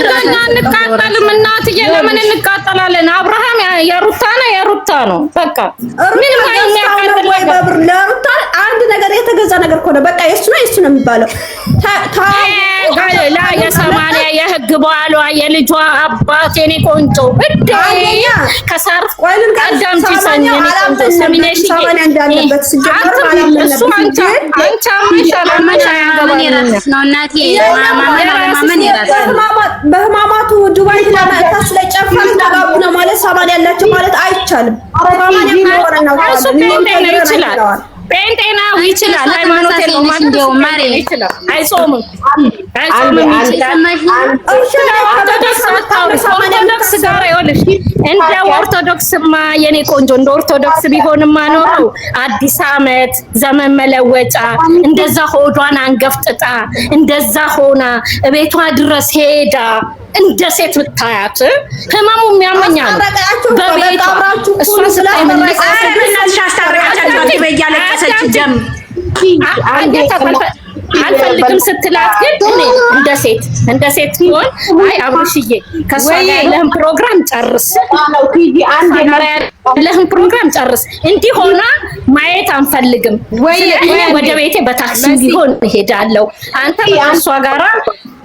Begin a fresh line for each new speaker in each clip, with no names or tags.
እንቃጠልም እናትዬ ለምን እንቃጠላለን? አብርሃም የሩታ ነው በቃ ምንም አይያቃጥል
በብር ለሩታ አንድ ነገር የተገዛ ነገር ኮነ በቃ የሱ ነው የሚባለው።
ላ የሰማንያ የህግ በኋላ የልጇ አባት የኔ ቆንጆ እዴ ከሳር ቀዳም ሲሰኝ የኔ ቆንጆ ሰሚነሽ
እንዳለበት ሲጀምር
እሱ አንቺ
ነው እናቴ ማማን ይራስ
በህማማቱ ዱባይ ለማታ ስለጨፈር ተጋቡ ነው ማለት ሰማን ያላቸው ማለት አይቻልም።
ይችላል ጴንጤናው ይችላል ሃይማኖት የለውም ማለት ነው ማሪ ይችላል አይጾምም ኦርቶዶክስ ጋር ይኸውልሽ እንደ ኦርቶዶክስማ የኔ ቆንጆ እንደ ኦርቶዶክስ ቢሆንማ ኖሮ አዲስ ዓመት ዘመን መለወጫ እንደዛ ሆዷን አንገፍጥጣ እንደዛ ሆና ቤቷ ድረስ ሄዳ እንደ ሴት ብታያት ህመሙ የሚያመኛል በቤቷ እሱ አልፈልግም ስትላት ግን እኔ እንደ ሴት ሆን አይ አብርሽዬ ከሷ ጋር ያለህን ፕሮግራም ጨርስ እንዲህ ሆና ማየት አንፈልግም ወደ ቤቴ በታክሲ ቢሆን እሄዳለሁ አንተ ከሷ ጋራ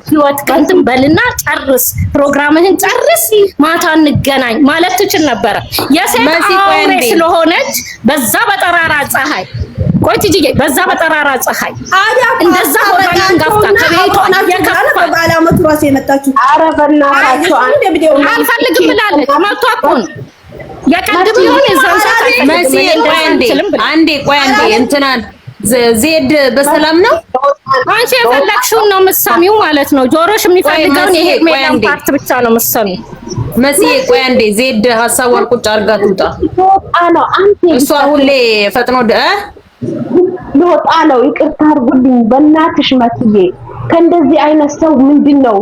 ህይወት ከንትን በልና ጨርስ ፕሮግራምህን ጨርስ ማታ እንገናኝ ማለት ትችል ነበር። የሴት አውሬ ስለሆነች በዛ በጠራራ ፀሐይ ቆይትጂዬ በዛ በጠራራ ፀሐይ እንደዛ ሆናን ጋፍታ ከቤቷ የከፋ
ባላመቱ ራስ የመጣችሁ
አረፈናችሁ አንድ ቪዲዮ
አልፈልግም ብላለች። መጥቷ እኮ ነው የቀድም ይሁን እዛው
አንዴ እንትናን ዜድ በሰላም ነው።
አንቺ የፈለግሽውን ነው የምትሰሚው ማለት ነው። ጆሮሽ የሚፈልገውን ይሄ ሜላን ፓርት ብቻ ነው የምትሰሚው።
መስዬ ቆይ አንዴ ዜድ ሐሳቧን ቁጭ አድርጋ ትውጣ። እሷ ሁሌ ፈጥኖ
ልወጣ ነው። ይቅርታ አድርጉልኝ በእናትሽ መስዬ። ከእንደዚህ አይነት ሰው ምንድነው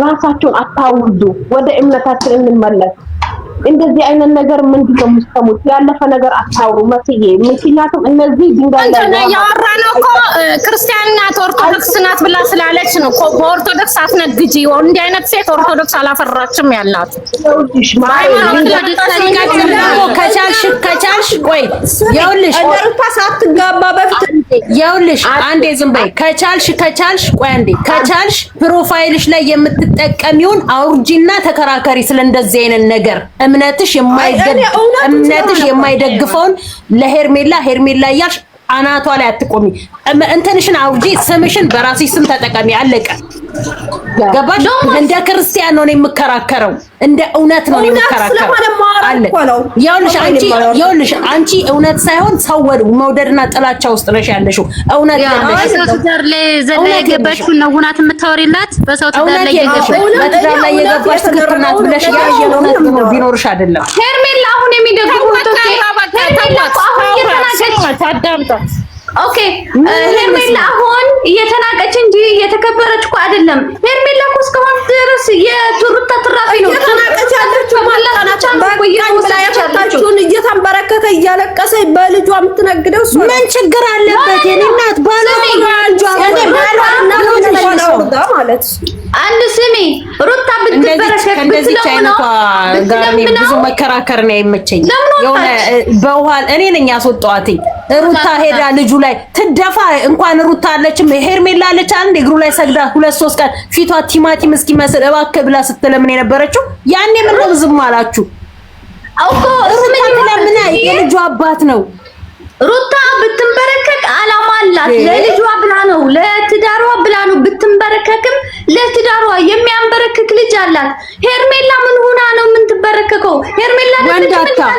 ራሳቸውን አታውዱ። ወደ እምነታችን እንመለስ። እንደዚህ አይነት ነገር ምንድነው የምትሰሙት? ያለፈ ነገር አታውሩ መስዬ። ምክንያቱም እነዚህ ድንጋይ ላይ
ያወራነው እኮ ክርስቲያን ናት ኦርቶዶክስ ናት ብላ ስላለች ነው እኮ። በኦርቶዶክስ አትነግጂ። እንዲህ አይነት ሴት ኦርቶዶክስ አላፈራችም ያላት
ከቻልሽ ቆይ ይኸውልሽ
ሩታ ሳትጋባ በፊት
ይኸውልሽ አንዴ ዝም በይ። ከቻልሽ ቆይ አንዴ ከቻልሽ ፕሮፋይልሽ ላይ የምትጠቀሚውን አውርጂና ተከራከሪ ስለእንደዚህ አይነት ነገር። እምነትሽ የማይደግፈውን ለሄርሜላ እያልሽ አናቷ ላይ አትቆሚ። እንትንሽን አውርጂ፣ ስምሽን በራስሽ ስም ተጠቀሚ። አለቀ። ገባሽ? እንደ ክርስቲያን ነው የምከራከረው፣ እንደ እውነት ነው የምከራከረው። አለ ይኸውልሽ አንቺ እውነት ሳይሆን ሰው መውደድና ጥላቻ ውስጥ ነሽ ያለሽው። እውነት ያለሽ
በሰው ትዳር ላይ ዘላ የገባሽው ነው እውነት የምታወሪላት። በሰው ትዳር ላይ
የገባሽ ትክክል ናት ብለሽ ያየው እውነት ነው ቢኖርሽ አይደለም።
ሄርሜላ አሁን የሚደግፉት ኦኬ ሄርሜላ አሁን እየተናቀች እንጂ እየተከበረች እኮ አይደለም። ሄርሜላ እኮ እስካሁን ድረስ የቱሩታ ትራፊ ነው
እየተናቀች ያለችው ማለት ነው። እየተንበረከከ እያለቀሰ በልጇ የምትነግደው
ምን ችግር አለበት? የኔ እናት ባሏ
ማለት
አንድ ስሚ ሩታ ብትበረከክ
እንደዚህ አይነቷ ጋር ብዙ መከራከር ነው የምቸኝ። የሆነ በኋላ እኔ ነኝ ያስወጣዋትኝ። ሩታ ሄዳ ልጁ ላይ ትደፋ እንኳን ሩታ አለችም ሄርሜላ አለች አንድ እግሩ ላይ ሰግዳ 2-3 ቀን ፊቷ ቲማቲም እስኪመስል እባክህ ብላ ስትለምን የነበረችው ያኔ ምን ነው ዝም አላችሁ?
አውቆ
ሩታ ለምን የልጁ አባት ነው።
ሩታ ብትንበረከክ አላማ አላት። ለልጇ ብላ ነው ለትዳሯ ብላ ነው ብትንበረከክም ለትዳሯ የሚያንበረክክ ልጅ አላት። ሄርሜላ ምን ሆና ነው ምን ትበረከከው? ሄርሜላ ለምንድነው?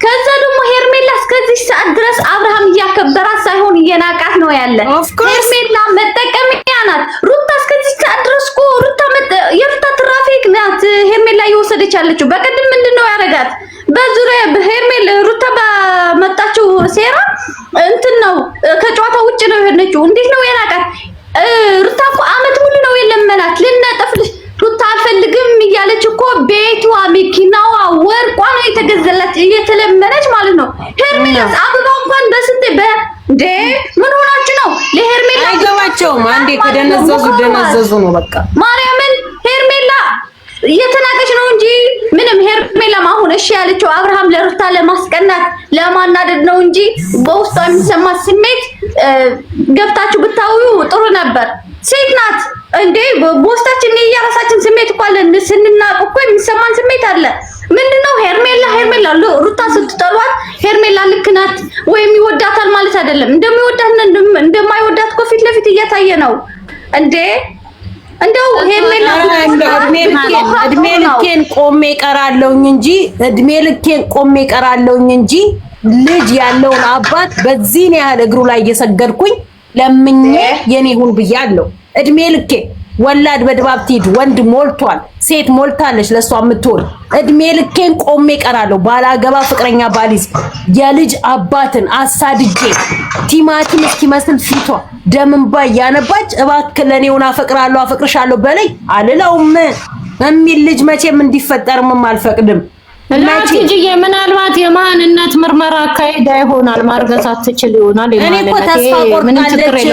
ከዛ ደግሞ ሄርሜላ እስከዚህ ሰዓት ድረስ አብርሃም እያከበራት ሳይሆን እየናቃት ነው ያለ። ሄርሜላ መጠቀሚያ ናት። ሩታ እስከዚህ ሰዓት ድረስ እኮ የሩታ ትራፊክ ናት ሄርሜላ እየወሰደች ያለችው። በቀደም ምንድነው ያደረጋት? በዙሪያ ሄርሜላ ሩታ በመጣችው ሴራ እንትን ነው ከጨዋታ ውጭ ነው የሆነችው። እንዴት ነው የናቃት? ሩታ እኮ አመት ሙሉ ነው የለመናት ልናጠፍልሽ ሩታ አልፈልግም እያለች እኮ ቤቷ መኪናዋ ወርቋ ነው የተገዘላት እየተለመነች ማለት ነው። ሄርሜላ አበባ እንኳን በስንት ምን ሆናችሁ ነው? ለሄርሜላ
አይመቻቸውም። አንዴ ከደነዘዙ ነው በቃ።
ማርያምን ሄርሜላ እየተናቀች ነው እንጂ ምንም ሄርሜላም አሁን እሺ ያለችው አብርሃም ለሩታ ለማስቀናት ለማናደድ ነው እንጂ በውስጧ የሚሰማት ስሜት ገብታችሁ ብታዩ ጥሩ ነበር። ሴት ናት እንዴ በውስጣችን የራሳችን ስሜት እኮ አለ። ስንናቅ እኮ የሚሰማን ስሜት አለ። ምንድነው ሄርሜላ ሩታ ስትጠሏት ሄርሜላ ልክ ናት ወይም ይወዳታል ማለት አይደለም። እንደሚወዳትና እንደማይወዳት እኮ ፊት ለፊት እየታየ ነው እንዴ። እንደው ሄርሜላ
እድሜ ልኬን ቆሜ ቀራለሁኝ እንጂ ልጅ ያለውን አባት በዚህ ነው ያህል እግሩ ላይ እየሰገድኩኝ ለምኜ የኔ ሁን ብያለሁ። እድሜ ልኬ ወላድ በድባብ ትሂድ። ወንድ ሞልቷል፣ ሴት ሞልታለች ለሷ የምትሆን። እድሜ ልኬን ቆሜ ቀራለሁ። ባላገባ ፍቅረኛ ባሊዝ የልጅ አባትን አሳድጄ ቲማቲም እስኪመስል ፊቷ ደምንባ ያነባች እባክህ ለኔ ሆና አፈቅርሻለሁ በለኝ አልለውም የሚል ልጅ መቼም እንዲፈጠርም አልፈቅድም።
ለአትጂዬ ምናልባት የማንነት ምርመራ አካሄዳ ይሆናል። ማርገዝ አትችል ይሆናል።
እኔ እኮ ተስፋ ቆርጣለች።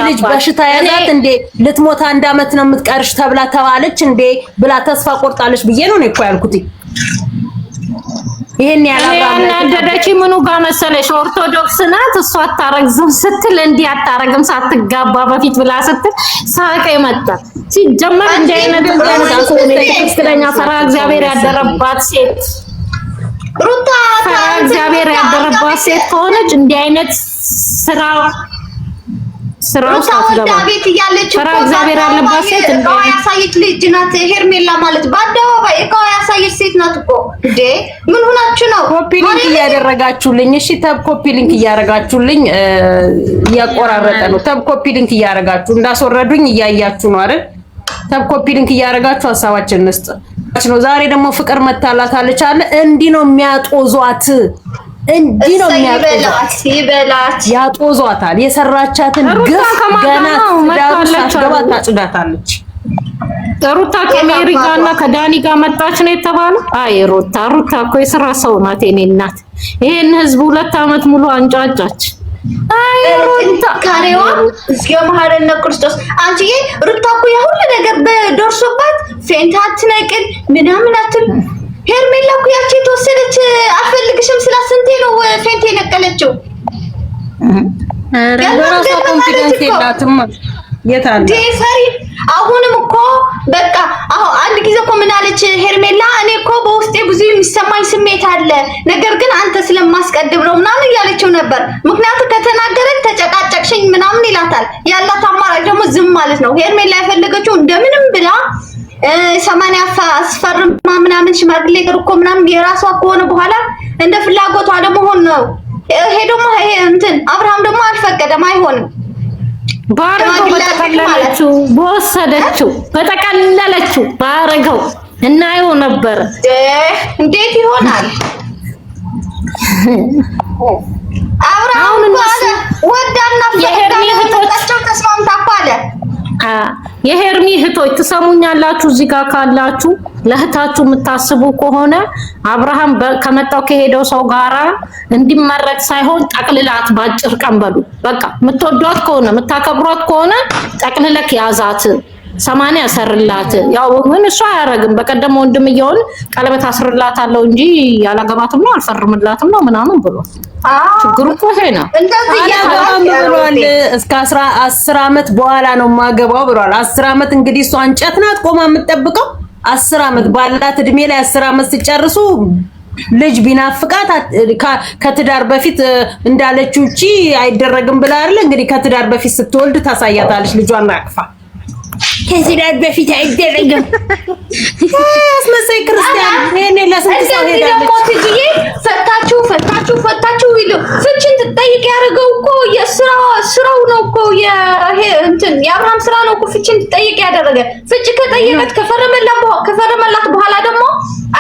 ልጅ በሽታ ያዛት እንዴ ልትሞት 1 አመት ነው የምትቀርሽ ተብላ ተባለች እንዴ ብላ ተስፋ ቆርጣለች ብዬ ነው እኮ ያልኩት። ይሄን
ያናደደች ምኑ ጋር መሰለሽ? ኦርቶዶክስ ናት እሷ አታረግዝም ስትል እንዲህ አታረግም ሳትጋባ በፊት ብላ ስትል ሳቀ መጣ። ሲጀመር እንደ አይነት ትክክለኛ ፈራ እግዚአብሔር ያደረባት ሴት
ሩታ
ፈራ እግዚአብሔር ያደረባት ሴት ከሆነች እንደ አይነት ስራው ሳትገባ
ቤት እያለች
ፈራ እግዚአብሔር ያለባት ሴት
እንደው ያሳየች ልጅ ናት። ሄርሜላ ማለት በአደባባይ እቃው ያሳየች ሴት ናት እኮ እንዴ! ምን ሆናችሁ ነው?
ኮፒ ሊንክ እያደረጋችሁልኝ? እሺ ተብ ኮፒ ሊንክ እያደረጋችሁልኝ እያቆራረጠ ነው። ተብ ኮፒ ሊንክ እያደረጋችሁ እንዳስወረዱኝ እያያችሁ ነው አይደል? ተብ ኮፒ ሊንክ እያደረጋችሁ ሀሳባችንን እንስጥ ነው። ዛሬ ደግሞ ፍቅር መታላታለች አለ። እንዲህ ነው የሚያጦዟት እንዲህ ነው
ይበላት
ያጦዟታል። የሰራቻትን ግፍ ገና ሳትገባ ታጭዳታለች።
ሩታ ከሜሪ ጋርና ከዳኒ ጋር መጣች ነው የተባለው። አይ ሩታ እኮ የስራ ሰው ናት። የኔ እናት ይሄን ህዝብ 2 አመት ሙሉ አንጫጫች። አይ ሩታ
ካሬዋ እስኪው መሐረነ ክርስቶስ አንቺዬ ሩታ እኮ ያሁሉ ነገር በደርሶባት ፌንት አትነቅል ምናምን አትል። ሄርሜላ እኮ ያቺ ተወሰደች አልፈልግሽም ስላስንቴ ነው ፌንት የነቀለችው።
ለራሷ ኮንፊደንስ የላትም። የታለ
ዴፈሪ አሁንም እኮ በቃ አንድ ጊዜ እኮ ምን አለች ሄርሜላ? እኔ እኮ በውስጤ ብዙ የሚሰማኝ ስሜት አለ፣ ነገር ግን አንተ ስለማስቀድም ነው ምናምን እያለችው ነበር። ምክንያቱም ከተናገረች ተጨቃጨቅሽኝ ምናምን ይላታል። ያላት አማራጭ ደግሞ ዝም ማለት ነው። ሄርሜላ የፈለገችው እንደምንም ብላ 80 አስፈርማ ምናምን ሽማግሌ እኮ ምናምን የራሷ ከሆነ በኋላ እንደ ፍላጎቷ ደግሞ ሆነ ነው። ሄዶማ ይሄ እንትን አብርሃም ደግሞ አልፈቀደም። አይሆንም
ባረገው በተቀለለችው በወሰደችው በተቀለለችው ባረገው እናየው ነበር።
እንዴት ይሆናል? አብርሃም ወዳና ፈቅዳቸው ተስማምታ እኮ አለ።
የሄርሚ እህቶች ትሰሙኛላችሁ? እዚህ ጋር ካላችሁ ለእህታችሁ የምታስቡ ከሆነ አብርሃም ከመጣው ከሄደው ሰው ጋራ እንዲመረቅ ሳይሆን ጠቅልላት ባጭር ቀን በሉ። በቃ የምትወዷት ከሆነ የምታከብሯት ከሆነ ጠቅልለክ ያዛት፣ 80 አሰርላት። ያው ምን እሷ አያረግም። በቀደም ወንድምየውን ቀለበት አስርላታለሁ እንጂ ያላገባትም ነው አልፈርምላትም ነው ምናምን ብሎ ችግሩ እኮ ይሄ ነው።
አላገባም ብሏል። እስከ 10 አመት በኋላ ነው ማገባው ብሏል። 10 አመት እንግዲህ እሷ እንጨት ናት ቆማ የምትጠብቀው። 10 አመት ባላት እድሜ ላይ 10 አመት ሲጨርሱ ልጅ ቢናፍቃት ከትዳር በፊት እንዳለችው እቺ አይደረግም ብላ አይደል እንግዲህ ከትዳር በፊት ስትወልድ ታሳያታለች ልጇን አቅፋ። ከትዳር በፊት አይደረግም አስመሳይ ክርስቲያን እኔ ለስንት ሰው ሄዳለች።
ፈታችሁ ይሉ ፍቺን ትጠይቅ ያደረገው እኮ የስራው ነው እኮ የአብርሃም ስራ ነው እኮ ፍቺን ትጠይቅ ያደረገ። ፍቺ ከጠየቀት ከፈረመላት በኋላ ደግሞ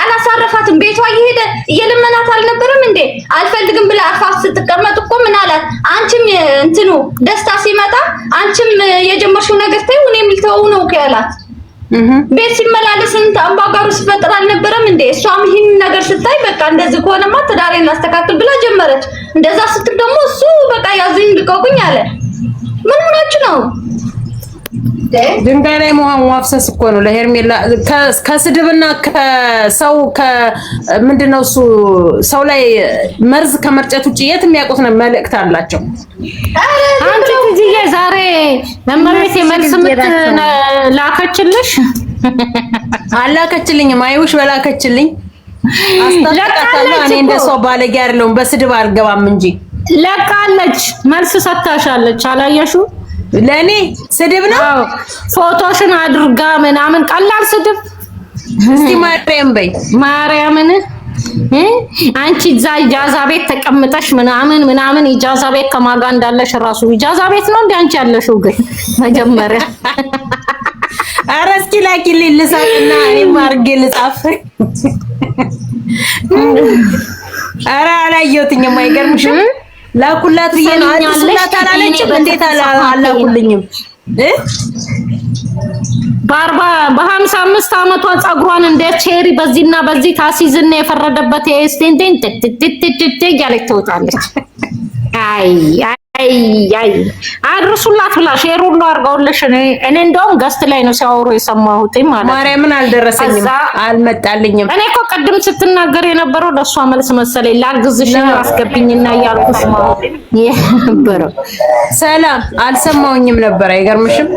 አላሳረፋትም። ቤቷ እየሄደ እየለመናት አልነበረም እንዴ? አልፈልግም ብላ አፋፍ ስትቀመጥ እኮ ምን አላት? አንቺም እንትኑ ደስታ ሲመጣ አንቺም የጀመርሽው ነገር ተይው እኔም ልተው ነው ያላት። ቤት ሲመላለስ አምባጋሩ ሲፈጥር አልነበረም እንዴ? እሷም ይሄን ነገር ስታይ በቃ እንደዚህ ከሆነማ ትዳሬን ላስተካክል ብላ ጀመረች። እንደዛ ስትል ደግሞ እሱ በቃ ያዙኝ ልቀቁኝ አለ። ምን ሆናችሁ ነው?
ድንጋይ ላይ ውሃ ማፍሰስ እኮ ነው ለሄርሜላ ከስድብና ከሰው ምንድነው እሱ ሰው ላይ መርዝ ከመርጨት ውጪ የት የሚያውቁት ነው መልእክት አላቸው።
አንቺ ልጅዬ ዛሬ ለመሬት የመልስ ምት ላከችልሽ
አላከችልኝም። አይውሽ በላከችልኝ አስተካክላለሁ። እኔ እንደሰው ባለጌ አይደለሁም በስድብ አልገባም እንጂ
ለቃለች። መልስ ሰጥታሻለች አላየሽው?
ለኔ ስድብ ነው
ፎቶሽን አድርጋ ምናምን ቀላል ስድብ።
እስቲ ማርያም በይ
ማርያምን አንቺ እዛ ኢጃዛ ቤት ተቀምጠሽ ምናምን ኢጃዛ ቤት ከማጋ እንዳለሽ ራሱ ኢጃዛ ቤት ነው እንዴ አንቺ ያለሽው? ግን መጀመሪያ
ኧረ እስኪ ላኪልኝ ልጻፍና እኔም አድርጌ ልጻፍ። ኧረ አላየሁትኝም። አይገርምሽም? ላኩላት ብዬ ነው አዲስላት አላለችም። እንዴት አላኩልኝም? በ55 ዓመቷ ጸጉሯን እንደ ቼሪ በዚህና በዚህ ታሲዝና የፈረደበት የስቴንቴን ትትትትት ያለች ትወጣለች። አይ አድርሱላት ብላ ሼር ሁሉ አድርገውልሽ። እኔ እንደውም ገስት ላይ ነው ሲያወሩ የሰማሁት ማለት ነው። ማርያምን አልደረሰኝም፣ አልመጣልኝም።
እኔ እኮ ቅድም ስትናገር የነበረው ለሷ መልስ መሰለኝ። ላግዝሽ አስገብኝና እያልኩሽ ማለት ነው።
ሰላም አልሰማሁኝም ነበር። አይገርምሽም?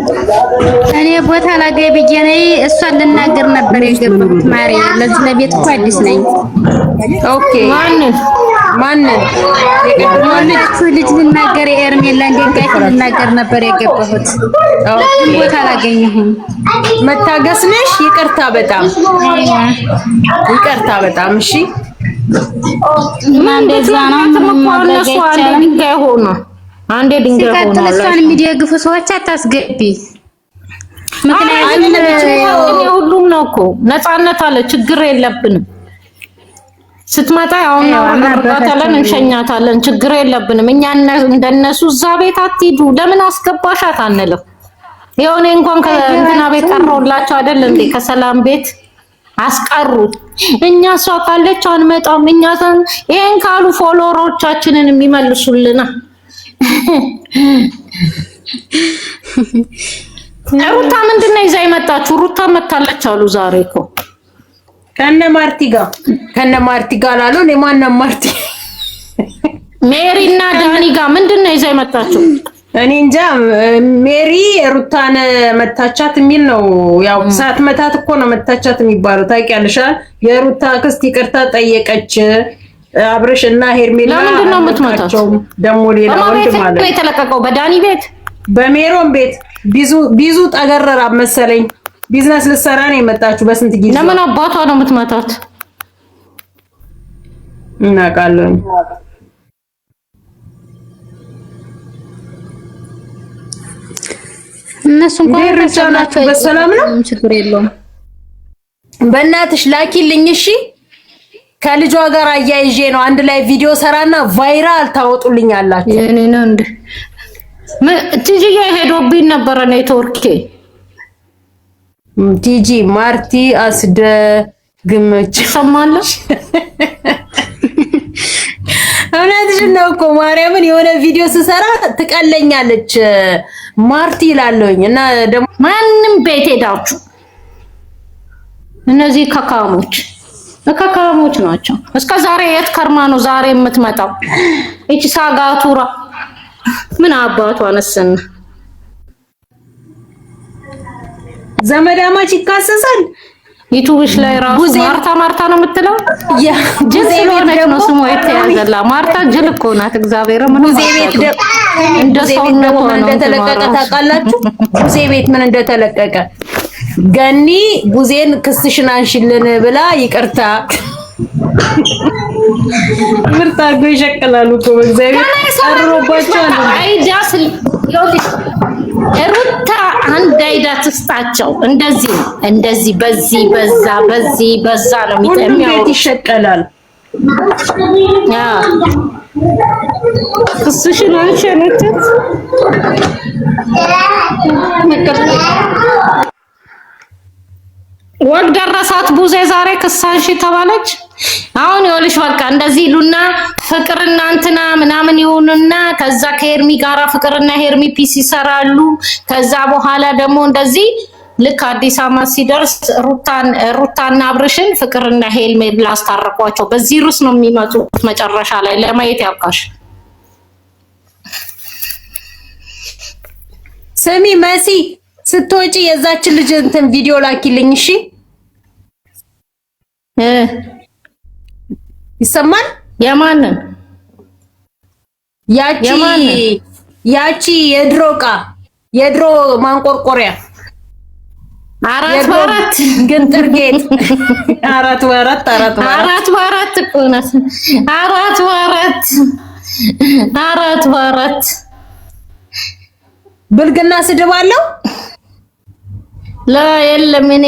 እኔ ቦታ ላገኝ ብዬ ነኝ። እሷን ልናገር ነበር የገባሁት። ማርያም ለዚህ ለቤት እኮ አዲስ ነኝ።
ኦኬ ማንን
ልጅ ልናገር ኤርሜላ እንደጋሽ ልናገር ነበር የገባሁት። ቦታ አላገኘሁም።
መታገስ ነሽ። ይቅርታ በጣም ይቅርታ በጣም እሺ።
እና እንደዛ ነው
ድንጋይ ሆኖ አንዴ ድንጋይ ሆኖ
እሷን የሚደግፉ ሰዎች አታስገቢ።
ምክንያቱም ሁሉም ነው እኮ ነፃነት አለ። ችግር የለብንም። ስትመጣ አሁን እናወራታለን፣ እንሸኛታለን። ችግር የለብንም። እኛ እንደነሱ እዛ ቤት አትሂዱ ለምን አስገባሻት አንልም። የሆነ እንኳን ከእንትና ቤት ቀረውላቸው አይደል እንዴ? ከሰላም ቤት አስቀሩት። እኛ እሷ ካለች አንመጣም። እኛ ይሄን ካሉ ፎሎወሮቻችንን የሚመልሱልና ሩታ ምንድነው ይዛ የመጣችሁ? ሩታ መታለች አሉ ዛሬ እኮ
ከነ ማርቲ ጋር አሉ። እኔ ማነው ማርቲ?
ሜሪ እና ዳኒ ጋር ምንድነው ይዛ የመጣችሁ?
እኔ እንጃ። ሜሪ ሩታን መታቻት የሚል ነው። ያው ሰዓት መታት እኮ ነው መታቻት የሚባለው ታውቂያለሽ። የሩታ ክስት ይቅርታ ጠየቀች። አብርሽ እና ሄርሜላ
ለምንድን ነው የምትመታቸው?
ደግሞ ሌላ ወንድ ማለት
ነው የተለቀቀው። በዳኒ ቤት
በሜሮን ቤት ቢዙ ጠገረራ መሰለኝ ቢዝነስ ልትሰራ ነው የመጣችሁ። በስንት ጊዜ
ለምን አባቷ ነው የምትመታት?
እናውቃለን።
እነሱ እንኳን ርጫናችሁ
በሰላም ነው፣
ችግር የለውም።
በእናትሽ ላኪልኝ እሺ። ከልጇ ጋር አያይዤ ነው አንድ ላይ ቪዲዮ ሰራና ቫይራል ታወጡልኝ አላችሁ።
የኔ ነው እንዴ? ቲጂ ሄዶብኝ ነበረ ኔትወርኬ።
ቲጂ ማርቲ አስደግመች ሰማለሽ? እውነትሽን ነው እኮ ማርያምን። የሆነ ቪዲዮ ስሰራ ትቀለኛለች ማርቲ ይላለኝ እና ደግሞ
ማንም ቤት ሄዳችሁ እነዚህ ከካሞች ናቸው። እስከ ዛሬ የት ከርማ ነው ዛሬ የምትመጣው? እቺ ሳጋቱራ ምን አባቷ ነስን
ዘመዳማች ይካሰሳል።
ዩቲዩብሽ ላይ ራሱ ማርታ ነው የምትለው። ጅል ስለሆነች ነው ስሟ የተያዘላ። ማርታ ጅል እኮ ናት። እግዚአብሔር ምን
ጉዜ ቤት እንደ ሰውነቷ ነው እንደተለቀቀ ታውቃላችሁ። ጉዜ ቤት ምን እንደተለቀቀ ገኒ ጉዜን ክስሽን አንሽልን ብላ ይቅርታ ምርጥ አድርጎ ይሸቅላሉ እኮ በእግዚአብሔር አሮባቸው
አይዳስ ሩታ አንድ አይዳ ትስጣቸው። እንደዚህ በዛ ነው
የሚያወሩት። ይሸቀላል።
ያ ክስሽን አንሽልን ወግ ደረሳት ቡዜ ዛሬ ክሳንሽ ተባለች። አሁን ይኸውልሽ በቃ እንደዚህ ሉና ፍቅርና እንትና ምናምን ይሁንና ከዛ ከሄርሚ ጋራ ፍቅርና ሄርሚ ፒስ ይሰራሉ። ከዛ በኋላ ደግሞ እንደዚህ ልክ አዲስ አመት ሲደርስ ሩታና አብርሽን ፍቅርና ሄልሜ ብላስታረቋቸው። በዚህ ሩስ ነው የሚመጡት መጨረሻ ላይ ለማየት ያብቃሽ።
ስሚ መሲ ስትወጪ የዛችን ልጅ እንትን ቪዲዮ ላኪልኝ እሺ። ይሰማል?
የማንን?
ያቺ የድሮ ማንቆርቆሪያ
4x4
ግን ጥርጌት 4x4
4x4 እኮ ናት። 4x4
ብልግና ስድብ አለው?
የለም። እኔ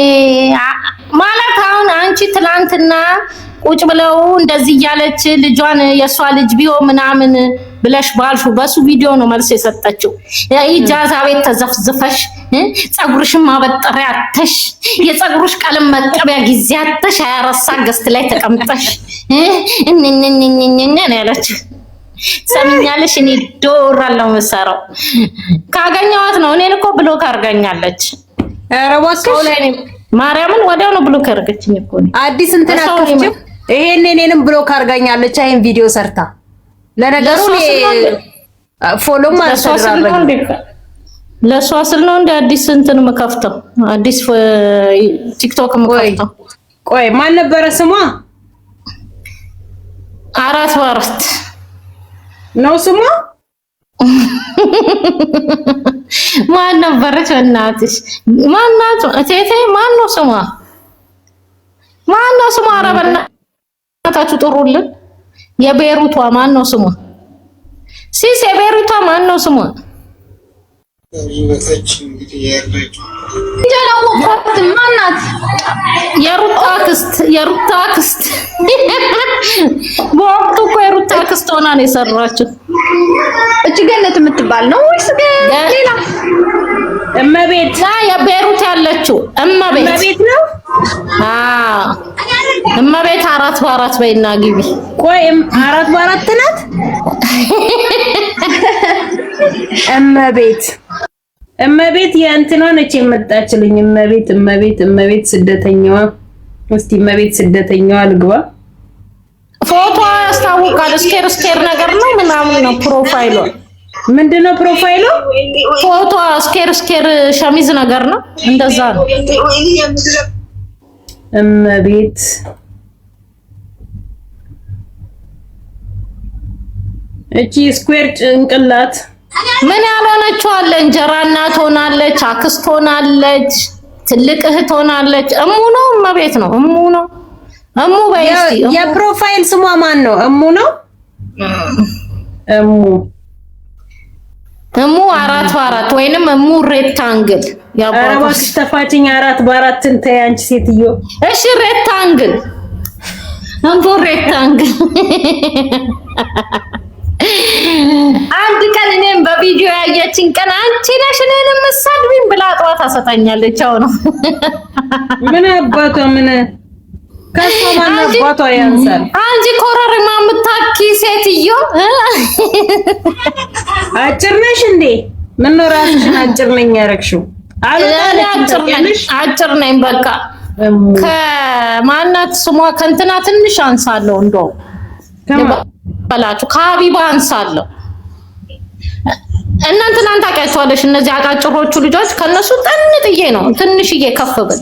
ማለት አሁን አንቺ ትላንትና ቁጭ ብለው እንደዚህ እያለች ልጇን የሷ ልጅ ቢሆን ምናምን ብለሽ ባልሹ በሱ ቪዲዮ ነው መልስ የሰጠችው። ኢጃዛ ቤት ተዘፍዝፈሽ ፀጉርሽን ማበጠሪያ አተሽ የፀጉርሽ ቀለም መቀቢያ ጊዜ አተሽ 24 ሰዓት ገስት ላይ ተቀምጠሽ እነነነነነ ያለችው ሰምኛለሽ። እኔ ዶራለው መሰራው ካገኘዋት ነው። እኔን እኮ ብሎክ አርጋኛለች።
ኧረ እባክሽ
ማርያምን ወዲያው ነው ብሎክ አርገችኝ እኮ
አዲስ እንትን አከፍችም። ይሄን እኔንም ብሎክ አርጋኛለች። አይን ቪዲዮ ሰርታ ለነገሩ ፎሎም አልተደረገም።
ለሷ ስል ነው እንደ አዲስ እንትን መከፍተው አዲስ ቲክቶክ መከፍተው።
ቆይ ማን ነበረ ስሟ?
4x4
ነው ስሟ።
ማን ነበረች? እናትሽ ማናት? እቴቴ ማን ነው ስሟ? ማን ነው ስሟ? ኧረ በእናታችሁ ጥሩልን። የቤሩቷ ማን ነው ስሟ? ሲስ የቤሩቷ ማን ነው ስሟ?
ማናት?
የሩታ አክስት በወቅቱ እኮ የሩታ አክስት ሆና ነው የሰራችው።
እቺ ገነት የምትባል ነው ወይስ ሌላ?
እመቤት
የቤሩት ያለችው እመቤት
ነው።
እመቤት 4x4 በይና ግቢ።
ቆይ 4x4 ናት እመቤት የእንትና ነች የመጣችልኝ። እመቤት ስደተኛዋ። እስቲ እመቤት ስደተኛዋ ልግባ።
ፎቶ ያስታውቃል። ስኬር ነገር ነው ምናምን ነው ፕሮፋይሏ።
ምንድነው ፕሮፋይሉ?
ፎቶ ስኬር ሸሚዝ ነገር ነው እንደዛ ነው።
እመቤት እቺ ስኩዌር ጭንቅላት
ምን ያልሆነችው አለ? እንጀራ እናት ሆናለች፣ አክስት ሆናለች፣ ትልቅ እህት ሆናለች። እሙ ነው እመቤት ነው እሙ ነው እሙ በይስቲ።
የፕሮፋይል ስሟ ማን ነው? እሙ ነው
እሙ 4x4 ወይንም እሙ ሬክታንግል
ያባባሽ ተፋጭኝ 4x4 እንተይ አንቺ ሴትዮ።
እሺ ሬክታንግል እሙ ሬክታንግል። አንድ ቀን እኔም በቪዲዮ ያየችኝ ቀን አንቺ ነሽ እኔንም መሳድብኝ ብላ ጠዋት አሰጣኛለች። አሁን
ምን አባቷ ምን ከሷ ማን አባቷ ያንሳል?
አንቺ ኮረሪማ የምታኪ ሴትዮ
አጭር ነሽ እንዴ? ምን ነው ራስሽን አጭር ነኝ ያረግሽው?
አጭር ነኝ በቃ። ከማናት ስሟ ከእንትና ትንሽ አንሳለሁ እንደው በላችሁ ከሀቢባ አንሳለሁ። እናንተን ታውቂያቸዋለሽ። እነዚህ አቃጭሮቹ ልጆች ከነሱ ጥንጥዬ ነው ትንሽዬ ከፍ ብል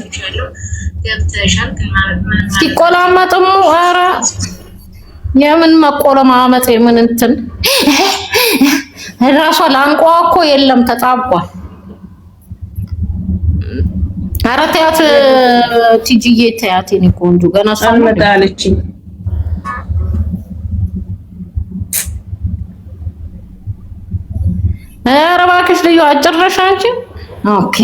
ሲቆላመጥሙ ኧረ የምን መቆለማመጥ የምን እንትን ራሷ ላንቋ እኮ የለም ተጣቧል። ኧረ ተያት ቲጂዬ ተያት የኔ ቆንጆ ገና
አልመጣለችኝ።
ኧረ እባክሽ ልዩ አጭር ነሽ አንቺ። ኦኬ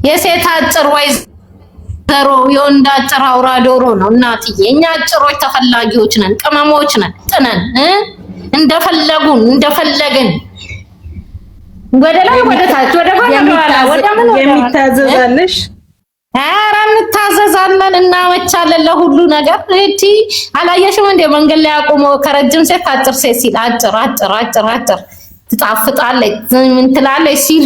የሴት አጭር ወይዘሮ የወንድ አጭር አውራ ዶሮ ነው እናትዬ። እኛ አጭሮች ተፈላጊዎች ነን፣ ቅመሞች ነን፣ ጥነን እንደፈለግን ወደ ላይ ወደ ታች ወደ ባላ ወደ ምን
የሚታዘዛለሽ
ኧረ እንታዘዛለን፣ እናመቻለን ለሁሉ ነገር። እቲ አላየሽም እንደ መንገድ ላይ አቁሞ ከረጅም ሴት ከአጭር ሴት ሲል አጭር አጭር አጭር አጭር ትጣፍጣለች ምን ትላለች ሲል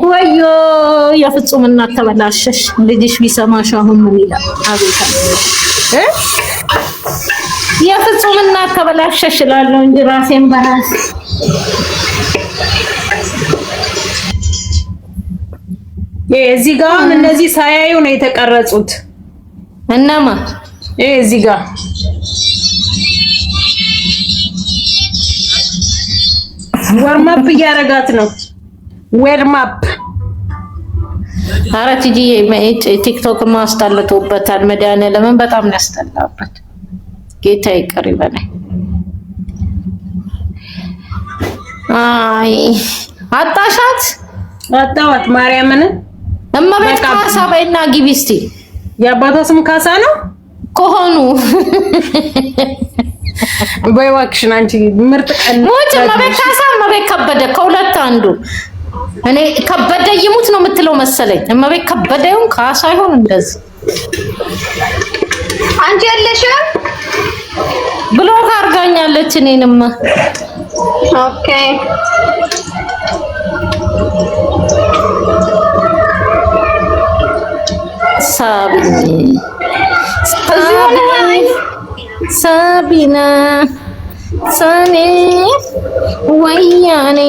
ወዮ የፍጹም እናት ተበላሸሽ። ልጅሽ ቢሰማሽ አሁን ምን ይላል? አቤት የፍጹም እናት ተበላሸሽ እላለሁ እንጂ ራሴን በራሴ
እዚህ ጋር እነዚህ ሳያዩ ነው የተቀረጹት።
እናማ
እዚህ ጋር ወርማፕ እያረጋት ነው። ወርማፕ
ኧረ ትጂዬ ቲክቶክ ማስጠልቶበታል። መድኃኒዓለምን በጣም ነው ያስጠላበት። ጌታ ይቅር ይበለኝ። አይ አጣሻት
አጣዋት ማርያምን
እመቤት ካሳ በይና ግቢ እስቲ።
የአባቷ ስም ካሳ ነው
ከሆኑ
በይዋክሽን አንቺ ምርጥ ቀን
ሞት እመቤት ካሳ እመቤት ከበደ ከሁለት አንዱ። እኔ ከበደ ይሙት ነው የምትለው መሰለኝ። እመቤት ከበደ ይሁን ካሳ ይሁን እንደዚህ
አንቺ ያለሽም
ብሎክ አድርጋኛለች እኔንም።
ኦኬ
ሳቢና ሰኔ ወያኔ